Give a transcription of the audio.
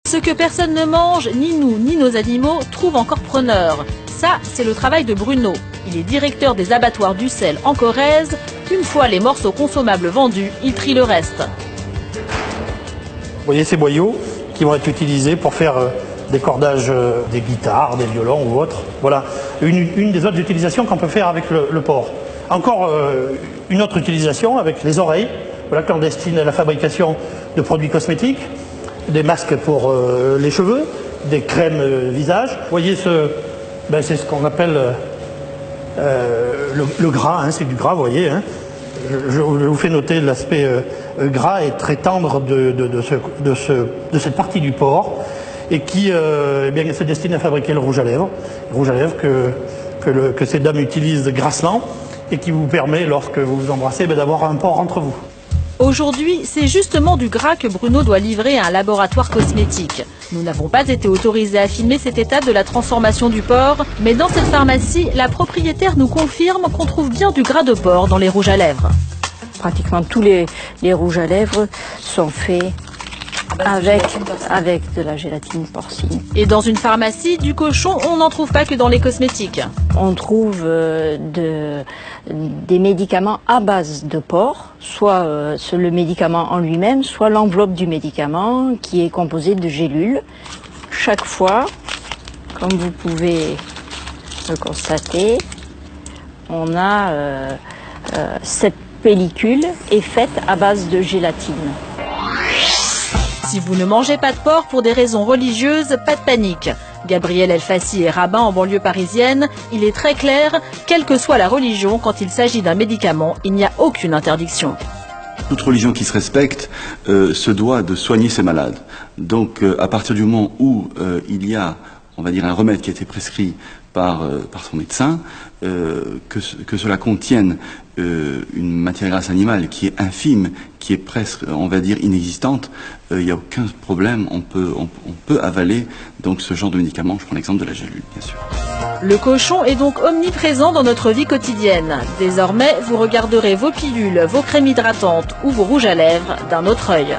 Ce que personne ne mange, ni nous, ni nos animaux, trouve encore preneur. Ça, c'est le travail de Bruno. Il est directeur des abattoirs d'Ussel en Corrèze. Une fois les morceaux consommables vendus, il trie le reste. Vous voyez ces boyaux qui vont être utilisés pour faire des cordages des guitares, des violons ou autres. Voilà une des autres utilisations qu'on peut faire avec le porc. Encore une autre utilisation avec les oreilles, voilà, clandestine à la fabrication de produits cosmétiques, des masques pour les cheveux, des crèmes visage. Vous voyez, c'est ce qu'on appelle le gras, hein, c'est du gras, vous voyez. Hein. Je vous fais noter l'aspect gras et très tendre de cette partie du porc et qui eh bien, se destine à fabriquer le rouge à lèvres que ces dames utilisent grassement et qui vous permet, lorsque vous vous embrassez, d'avoir un porc entre vous. Aujourd'hui, c'est justement du gras que Bruno doit livrer à un laboratoire cosmétique. Nous n'avons pas été autorisés à filmer cette étape de la transformation du porc, mais dans cette pharmacie, la propriétaire nous confirme qu'on trouve bien du gras de porc dans les rouges à lèvres. Pratiquement tous les rouges à lèvres sont faits avec de la gélatine porcine. Et dans une pharmacie, du cochon, on n'en trouve pas que dans les cosmétiques. On trouve des médicaments à base de porc, soit le médicament en lui-même, soit l'enveloppe du médicament qui est composée de gélules. Chaque fois, comme vous pouvez le constater, on a cette pellicule est faite à base de gélatine. Si vous ne mangez pas de porc pour des raisons religieuses, pas de panique. Gabriel Elfassi est rabbin en banlieue parisienne. Il est très clair, quelle que soit la religion, quand il s'agit d'un médicament, il n'y a aucune interdiction. Toute religion qui se respecte se doit de soigner ses malades. Donc à partir du moment où il y a, on va dire, un remède qui a été prescrit par son médecin, que cela contienne une matière grasse animale qui est infime, qui est presque, on va dire, inexistante, il n'y a aucun problème, on peut avaler donc ce genre de médicament. Je prends l'exemple de la gélule, bien sûr. Le cochon est donc omniprésent dans notre vie quotidienne. Désormais, vous regarderez vos pilules, vos crèmes hydratantes ou vos rouges à lèvres d'un autre œil.